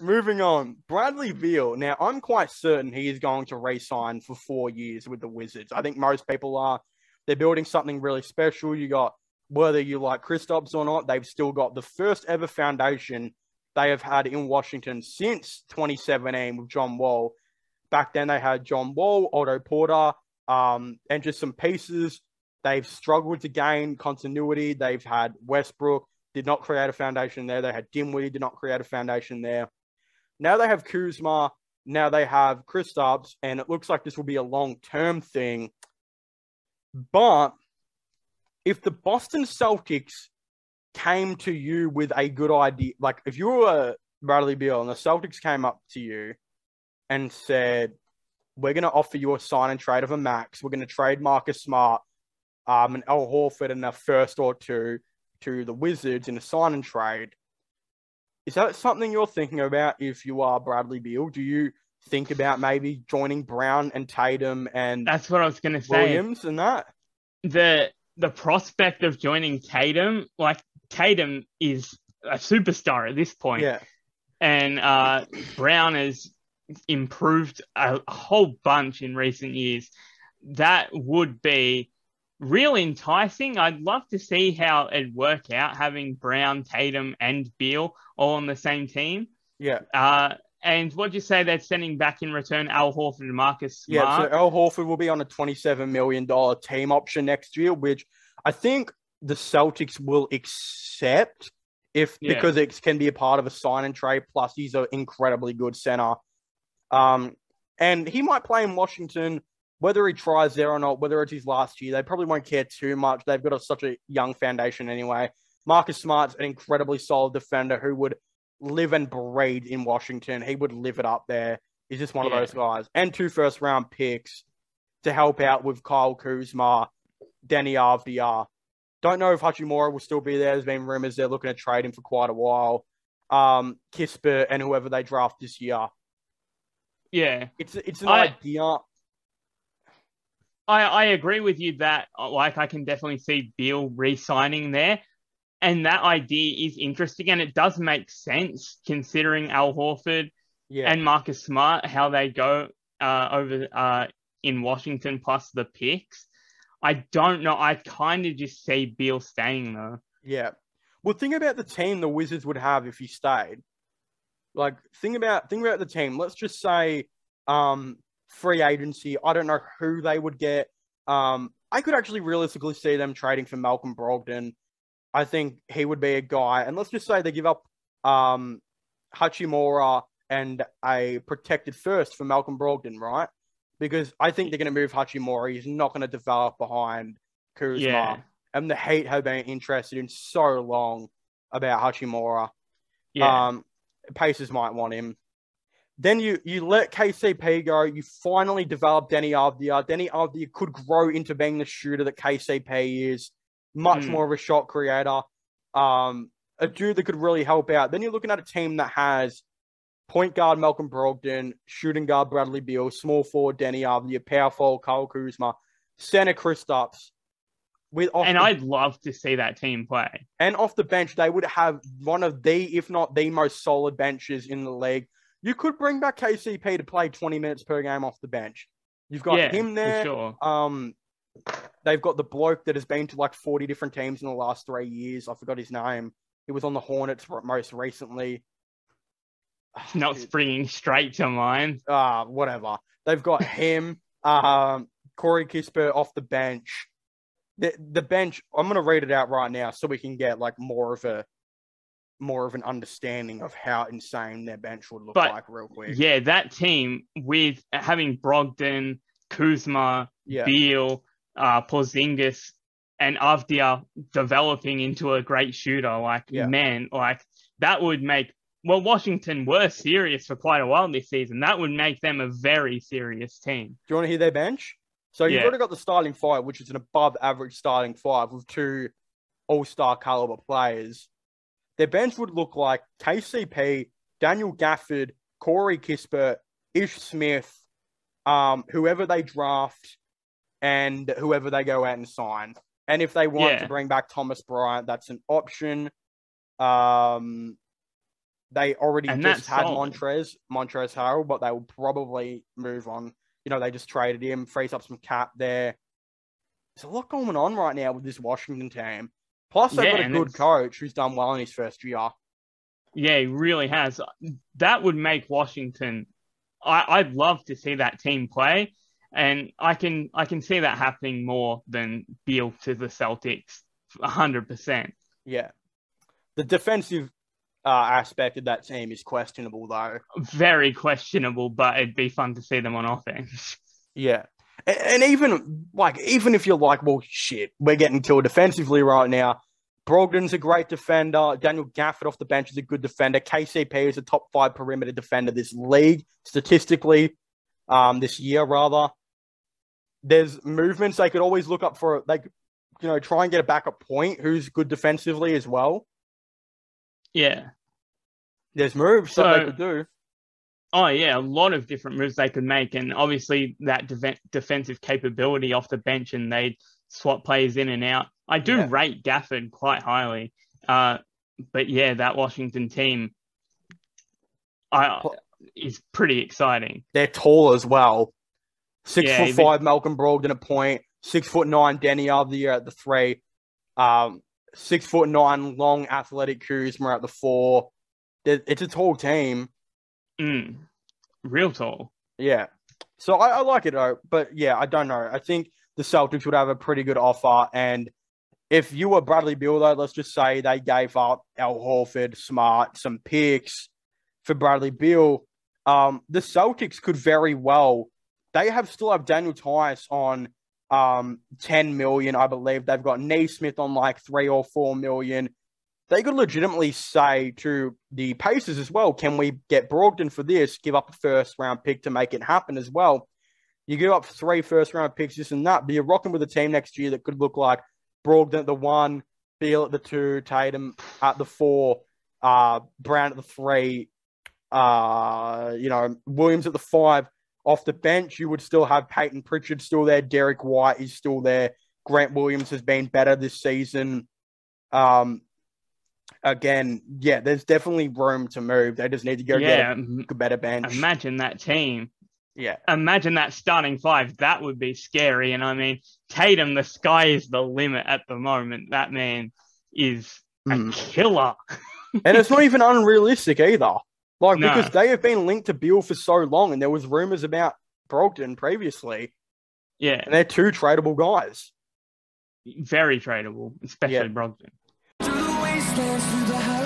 moving on. Bradley Beal. Now, I'm quite certain he is going to re-sign for 4 years with the Wizards. I think most people are. They're building something really special. You got, whether you like Kristaps or not, they've still got the first ever foundation they have had in Washington since 2017 with John Wall. Back then, they had John Wall, Otto Porter, and just some pieces. They've struggled to gain continuity. They've had Westbrook, did not create a foundation there. They had Dinwiddie, did not create a foundation there. Now they have Kuzma. Now they have Kristaps, and it looks like this will be a long-term thing. But if the Boston Celtics came to you with a good idea, like if you were Bradley Beal and the Celtics came up to you and said, we're going to offer you a sign and trade of a max. We're going to trade Marcus Smart and Al Horford in the first or two to the Wizards in a sign and trade. Is that something you're thinking about if you are Bradley Beal? Do you think about maybe joining Brown and Tatum and That's what I was going to say. Williams and that? The prospect of joining Tatum, like Tatum is a superstar at this point. Yeah. And Brown has improved a whole bunch in recent years. That would be real enticing. I'd love to see how it'd work out having Brown, Tatum, and Beal all on the same team. Yeah. And what'd you say they're sending back in return? Al Horford and Marcus Smart? Yeah, so Al Horford will be on a $27 million team option next year, which I think the Celtics will accept because it can be a part of a sign and trade. Plus, he's an incredibly good center. And he might play in Washington, whether he tries there or not, whether it's his last year. They probably won't care too much. They've got such a young foundation anyway. Marcus Smart's an incredibly solid defender who would live and breathe in Washington. He would live it up there. He's just one of those guys. And 2 first-round picks to help out with Kyle Kuzma, Danny Avdija. Don't know if Hachimura will still be there. There's been rumors they're looking to trade him for quite a while. Kisper and whoever they draft this year. Yeah. It's an idea. I agree with you that like I can definitely see Beal re-signing there. And that idea is interesting, and it does make sense considering Al Horford and Marcus Smart, how they go over in Washington plus the picks. I don't know. I kind of just see Beal staying though. Yeah. Well, think about the team the Wizards would have if he stayed. Like, think about the team. Let's just say free agency. I don't know who they would get. I could actually realistically see them trading for Malcolm Brogdon. I think he would be a guy. And let's just say they give up Hachimura and a protected first for Malcolm Brogdon, right? Because I think they're going to move Hachimura. He's not going to develop behind Kuzma. Yeah. And the Heat have been interested in so long about Hachimura. Yeah. Pacers might want him. Then you let KCP go. You finally develop Danny Avdija. Danny Avdija could grow into being the shooter that KCP is. Much more of a shot creator. A dude that could really help out. Then you're looking at a team that has point guard Malcolm Brogdon, shooting guard Bradley Beal, small forward Danny Avdija, power forward Kyle Kuzma, center Kristaps. I'd love to see that team play. And off the bench, they would have one of the, if not the most solid benches in the league. You could bring back KCP to play 20 minutes per game off the bench. You've got him there. For sure. They've got the bloke that has been to like 40 different teams in the last 3 years. I forgot his name. He was on the Hornets most recently. Not springing straight to mind. Whatever. They've got him, Corey Kisper off the bench. The bench, I'm going to read it out right now so we can get like more of an understanding of how insane their bench would look like real quick. Yeah, that team with having Brogdon, Kuzma, Beal, Porzingis, and Avdija developing into a great shooter, that would make Washington were serious for quite a while this season. That would make them a very serious team. Do you want to hear their bench? So you've already got the starting five, which is an above average starting five with 2 all-star caliber players. Their bench would look like KCP, Daniel Gafford, Corey Kispert, Ish Smith, whoever they draft, and whoever they go out and sign. And if they want to bring back Thomas Bryant, that's an option. They already And just that's had solid. Montrezl Harrell, but they will probably move on. They just traded him, frees up some cap there. There's a lot going on right now with this Washington team. Plus, they've got a good coach who's done well in his first year. Yeah, he really has. That would make Washington. I'd love to see that team play, and I can see that happening more than Beal to the Celtics, 100%. Yeah, the defensive aspect of that team is questionable, though. Very questionable, but it'd be fun to see them on offense. Yeah. And even if you're like, well, shit, we're getting killed defensively right now. Brogdon's a great defender. Daniel Gafford off the bench is a good defender. KCP is a top 5 perimeter defender this league, statistically, this year, rather. There's movements they could always look up for, try and get a backup point who's good defensively as well. Yeah. There's moves that they could do. Oh, yeah, a lot of different moves they could make. And obviously that defensive capability off the bench, and they'd swap players in and out. I do rate Gafford quite highly. But yeah, that Washington team is pretty exciting. They're tall as well. 6'5" Malcolm Brogdon a point. 6'9" Denny Avdia at the 3. 6'9" long athletic Kuzma at the 4. It's a tall team. Real tall. Yeah. So I like it, though. But yeah, I don't know. I think the Celtics would have a pretty good offer. And if you were Bradley Beal, though, let's just say they gave up Al Horford, Smart, some picks for Bradley Beal. The Celtics could very well. They still have Daniel Tice on $10 million, I believe. They've got Naismith on like $3 or $4 million. They could legitimately say to the Pacers as well, can we get Brogdon for this, give up a first-round pick to make it happen as well? You give up 3 first-round picks, this and that, but you're rocking with a team next year that could look like Brogdon at the 1, Beal at the 2, Tatum at the 4, Brown at the 3, Williams at the 5. Off the bench, you would still have Peyton Pritchard still there. Derek White is still there. Grant Williams has been better this season. Again, yeah, there's definitely room to move. They just need to go get a better bench. Imagine that team. Yeah. Imagine that starting 5. That would be scary. And I mean, Tatum, the sky is the limit at the moment. That man is a killer. And it's not even unrealistic either. Because they have been linked to Beal for so long, and there was rumors about Brogdon previously. Yeah. And they're 2 tradable guys. Very tradable, especially Brogdon. Through the wastelands, through the